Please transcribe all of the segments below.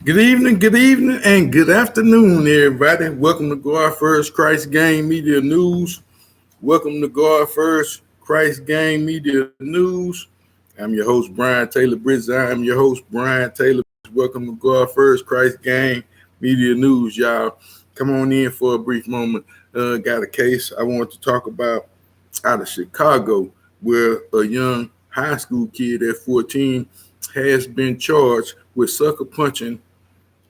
Good evening, and good afternoon, everybody. Welcome to God First Christ Gang Media News. Welcome to God First Christ Gang Media News. I'm your host, Brian Taylor Bridges. I am your host, Brian Taylor. Welcome to God First Christ Gang Media News, y'all. Come on in for a brief moment. Got a case I want to talk about out of Chicago, where a young high school kid at 14 has been charged with sucker punching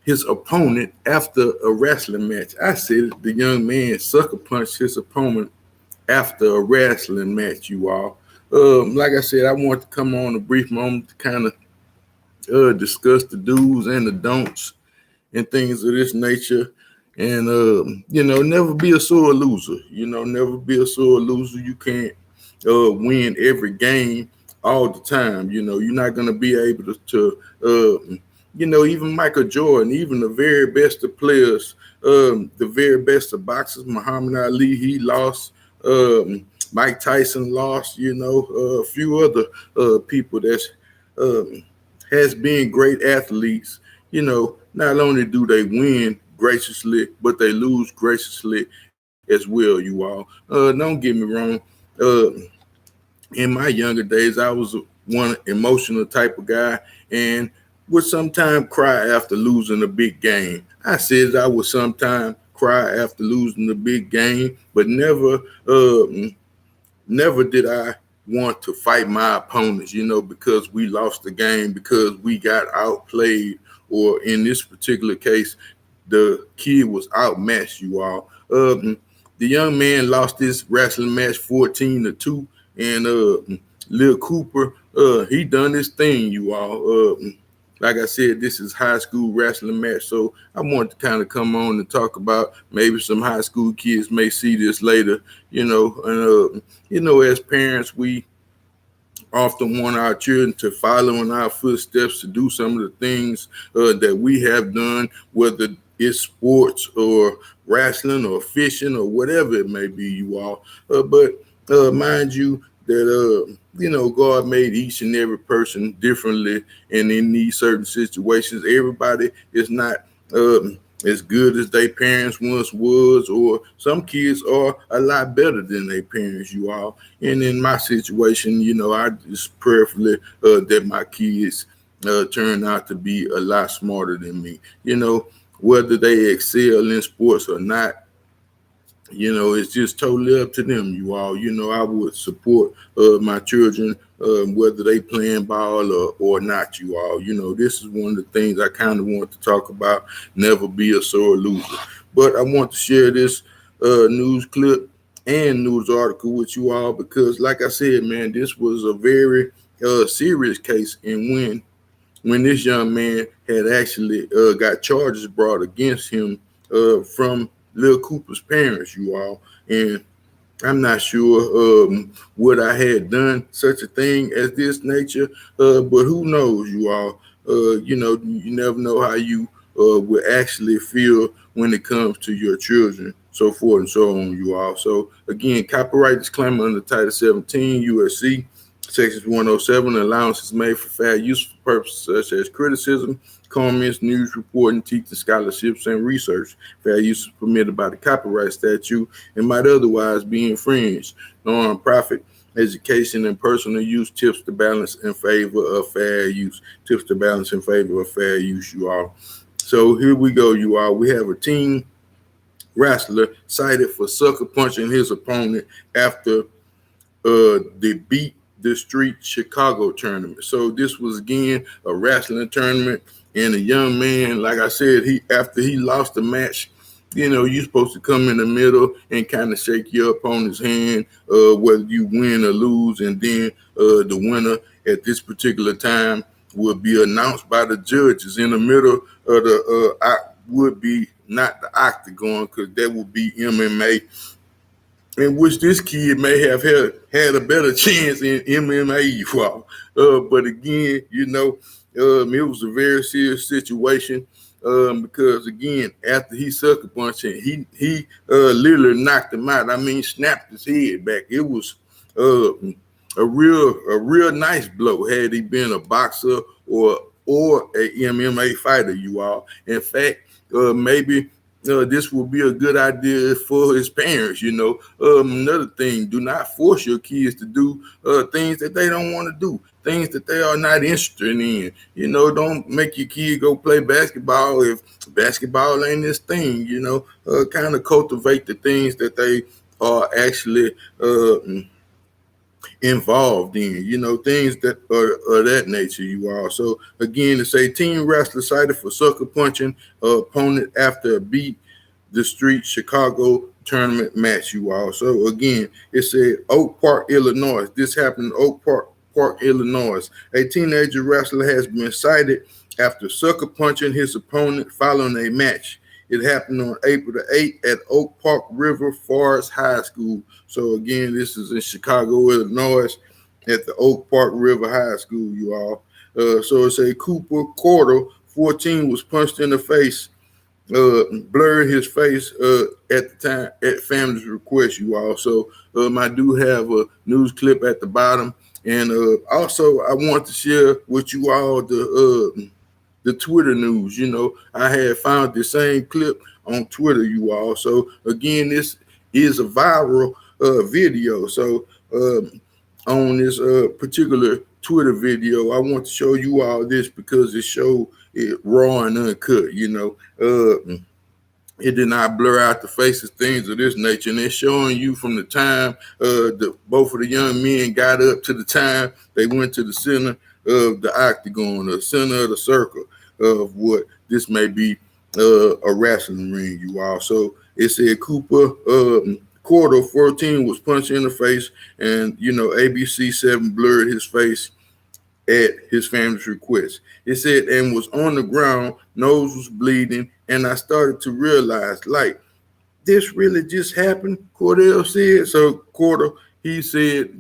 his opponent after a wrestling match. I said the young man sucker punched his opponent after a wrestling match, you all. Like I said, I want to come on a brief moment to kind of discuss the do's and the don'ts and things of this nature. And, never be a sore loser. Never be a sore loser. You can't win every game all the time. You're not going to be able even Michael Jordan, even the very best of players, the very best of boxers, Muhammad Ali, he lost. Mike Tyson lost. A few other people that's has been great athletes. Not only do they win graciously, but they lose graciously as well, you all. Don't get me wrong. Uh, in my younger days, I was one emotional type of guy and would sometimes cry after losing a big game. I said I would sometimes cry after losing a big game, but never did I want to fight my opponents, because we lost the game, because we got outplayed, or in this particular case, the kid was outmatched, you all. The young man lost this wrestling match 14-2, and Lil Cooper, he done his thing, you all. Like I said, this is high school wrestling match, so I want to kind of come on and talk about maybe some high school kids may see this later, and as parents, we often want our children to follow in our footsteps, to do some of the things that we have done, whether it's sports or wrestling or fishing or whatever it may be, you all. But mind you, that God made each and every person differently, and in these certain situations, everybody is not as good as their parents once was, or some kids are a lot better than their parents, you all. And in my situation, I just prayerfully that my kids turn out to be a lot smarter than me. Whether they excel in sports or not, it's just totally up to them, you all. I would support my children, whether they playing ball or not, you all. This is one of the things I kind of want to talk about. Never be a sore loser. But I want to share this news clip and news article with you all because, like I said, man, this was a very serious case. And when this young man had actually got charges brought against him from Lil Cooper's parents, you all. And I'm not sure what I had done such a thing as this nature, but who knows, you all. You never know how you will actually feel when it comes to your children, so forth and so on, you all. So again, copyright disclaimer under Title 17 USC. Section 107, allowances made for fair use for purposes such as criticism, comments, news reporting, teaching, scholarships, and research. Fair use is permitted by the copyright statute and might otherwise be infringed. Non-profit education and personal use tips the balance in favor of fair use. Tips the balance in favor of fair use, you all. So here we go, you all. We have a teen wrestler cited for sucker punching his opponent after the Beat the Street Chicago tournament. So this was again a wrestling tournament, and a young man, like I said, after he lost the match, you're supposed to come in the middle and kind of shake your opponent's hand, whether you win or lose, and then the winner at this particular time will be announced by the judges in the middle of the would be not the octagon, because that would be MMA, in which this kid may have had a better chance in MMA. But again, it was a very serious situation because, again, after he sucker punched him, he literally knocked him out. I mean, snapped his head back. It was a real nice blow. Had he been a boxer or or a MMA fighter, you all. In fact, maybe this will be a good idea for his parents. Another thing, do not force your kids to do things that they don't want to do, things that they are not interested in. Don't make your kid go play basketball if basketball ain't this thing. Kind of cultivate the things that they are actually involved in, things that are that nature, you all. So again, it's a teen wrestler cited for sucker punching opponent after a beat the street Chicago tournament match, you all. So again, it said Oak Park, Illinois. This happened in Oak Park, Illinois. A teenager wrestler has been cited after sucker punching his opponent following a match. It happened on April the 8th at Oak Park River Forest High School. So again, this is in Chicago, Illinois, at the Oak Park River High School, you all. So it's a Cooper Cordell, 14, was punched in the face, blurred his face at the time at family's request, you all. So I do have a news clip at the bottom. And also, I want to share with you all the Twitter news. I had found the same clip on Twitter, you all. So again, this is a viral video. So on this particular Twitter video, I want to show you all this because it showed it raw and uncut. It did not blur out the faces, things of this nature. And it's showing you from the time both of the young men got up to the time they went to the center of the octagon, the center of the circle of what this may be a wrestling ring, you all. So it said Cooper Cordell, 14, was punched in the face, and ABC 7 blurred his face at his family's request. It said, and was on the ground, nose was bleeding, and I started to realize, like, this really just happened, Cordell said. So Cordell, he said,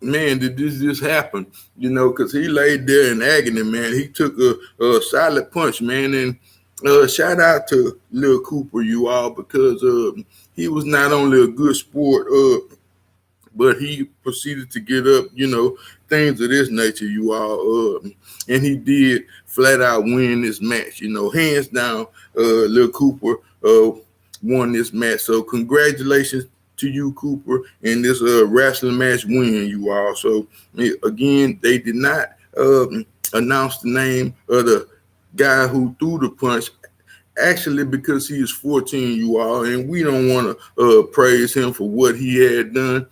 man, did this just happen? Because he laid there in agony, man. He took a solid punch, man. And shout out to Lil Cooper, you all, because he was not only a good sport, but he proceeded to get up, things of this nature, you all. And he did flat out win this match, hands down. Lil Cooper won this match. So congratulations to you, Cooper, in this wrestling match win, you all. So again, they did not announce the name of the guy who threw the punch, actually, because he is 14, you all, and we don't want to praise him for what he had done.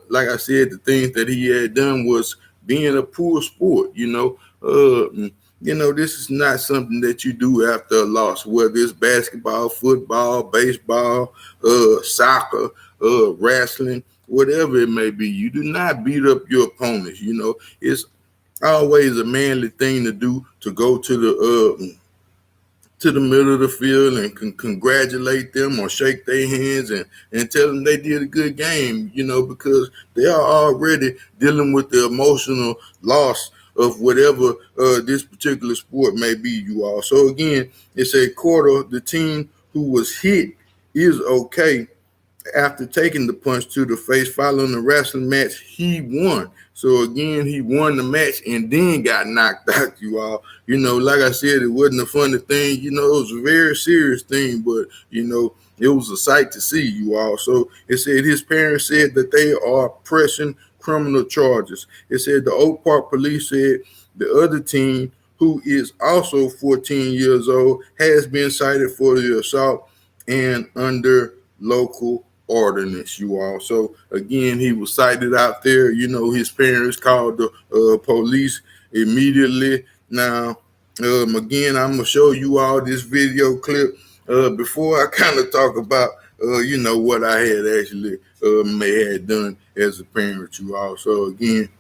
Like I said, the things that he had done was being a poor sport, this is not something that you do after a loss, whether it's basketball, football, baseball, soccer, wrestling, whatever it may be. You do not beat up your opponents. It's always a manly thing to do, to go to the middle of the field and congratulate them or shake their hands and tell them they did a good game, because they are already dealing with the emotional loss of whatever this particular sport may be, you all. So again, it's a Cordell, the team who was hit, is okay. After taking the punch to the face following the wrestling match, he won. So again, he won the match and then got knocked out, you all. Like I said, it wasn't a funny thing. It was a very serious thing, but, it was a sight to see, you all. So it said his parents said that they are pressing criminal charges. It said the Oak Park police said the other teen, who is also 14 years old, has been cited for the assault and under local ordinance, you all. So again, he was cited out there. His parents called the police immediately. Now, again, I'm gonna show you all this video clip before I kind of talk about what I had actually may have done as a parent, you all. So again,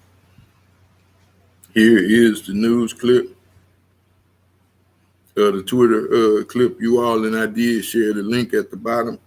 here is the news clip, the Twitter clip, you all, and I did share the link at the bottom.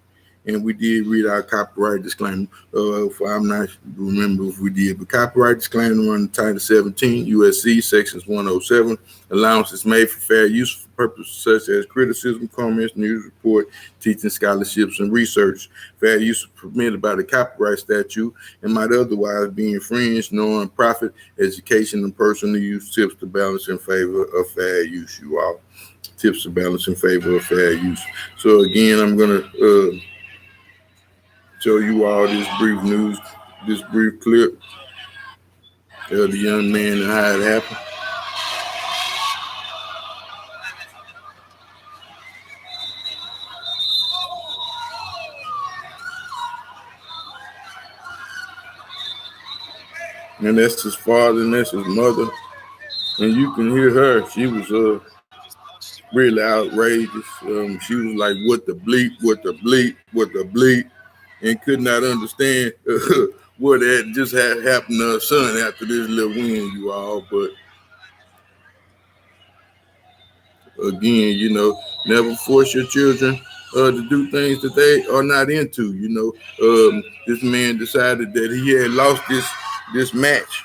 and we did read our copyright disclaimer. I'm not remember if we did, but copyright disclaimer on Title 17 USC sections 107. Allowance is made for fair use for purposes such as criticism, comments, news report, teaching, scholarships, and research. Fair use is permitted by the copyright statute and might otherwise be infringed. Non-profit education and personal use tips to balance in favor of fair use. You all tips to balance in favor of fair use. So again, I'm gonna show you all this brief clip of the young man and how it happened. And that's his father and that's his mother. And you can hear her. She was really outrageous. She was like, what the bleep, what the bleep, what the bleep, and could not understand what had just had happened to her son after this little win, you all. But again, never force your children to do things that they are not into. This man decided that he had lost this match.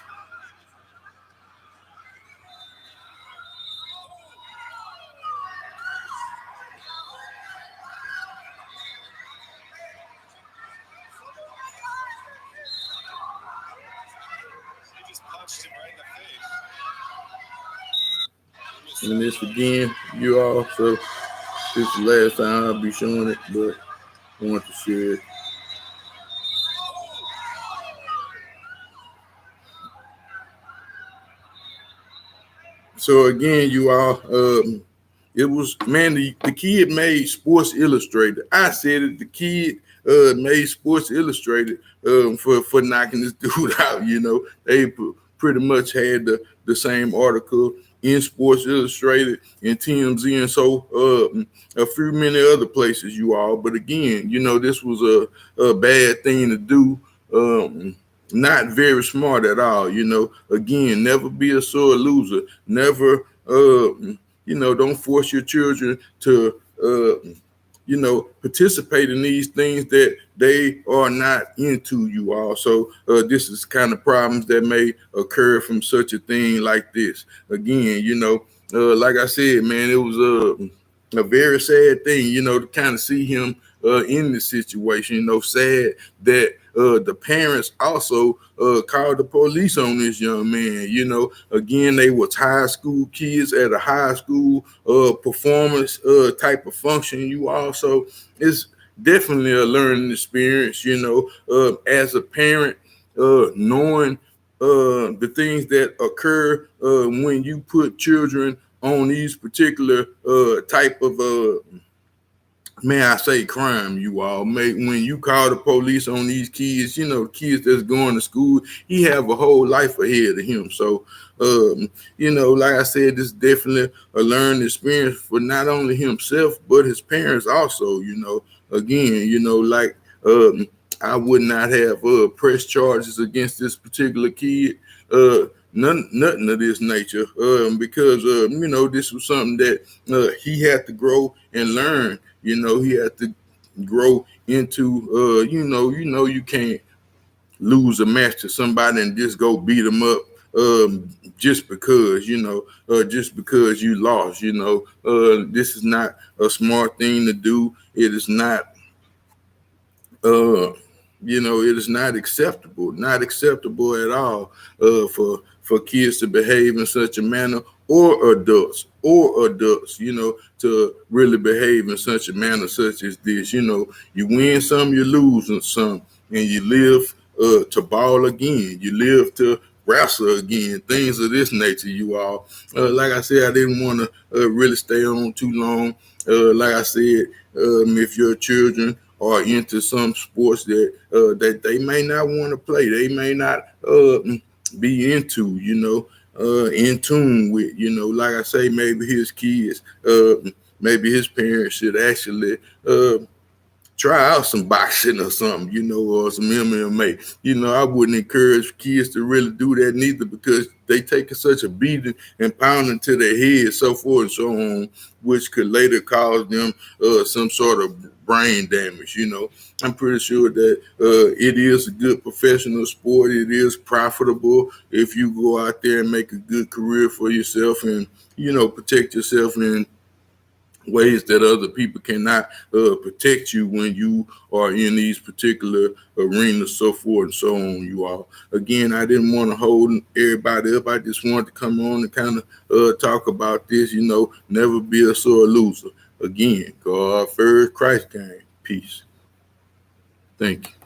And this again, you all. So this is the last time I'll be showing it, but I want to share it. So again, you all, it was, man, the kid made Sports Illustrated. I said it, the kid made Sports Illustrated for knocking this dude out. They pretty much had the same article in Sports Illustrated and TMZ and so a few many other places, you all. But again, this was a bad thing to do. Not very smart at all. Again, never be a sore loser. Never, don't force your children to, participate in these things that they are not into, you all. So this is kind of problems that may occur from such a thing like this. Again, like I said, man, it was a very sad thing, to kind of see him in this situation. Sad that the parents also called the police on this young man. Again, they was high school kids at a high school performance type of function. You also, it's definitely a learning experience. As a parent, knowing the things that occur when you put children on these particular type of may I say crime, you all. When you call the police on these kids, kids that's going to school, he have a whole life ahead of him. So, like I said, this is definitely a learning experience for not only himself, but his parents also, Again, like I would not have pressed charges against this particular kid. Nothing of this nature, because this was something that he had to grow and learn. He had to grow into. You can't lose a match to somebody and just go beat them up just because just because you lost. This is not a smart thing to do. It is not. It is not acceptable at all for kids to behave in such a manner, or adults, to really behave in such a manner such as this. You win some, you lose some, and you live to ball again. You live to wrestle again. Things of this nature, you all. Like I said, I didn't want to really stay on too long. Like I said, if your children are into some sports that they may not want to play, they may not be into, in tune with, like I say, maybe his kids, maybe his parents should actually try out some boxing or something, you know, or some MMA. You know, I wouldn't encourage kids to really do that neither, because they take such a beating and pounding to their head, so forth and so on, which could later cause them some sort of brain damage. You know, I'm pretty sure that it is a good professional sport. It is profitable if you go out there and make a good career for yourself, and, you know, protect yourself in ways that other people cannot protect you when you are in these particular arenas, so forth and so on. You all, again, I didn't want to hold everybody up. I just wanted to come on and kind of talk about this. You know, never be a sore loser. Again, God first, Christ game. Peace. Thank you.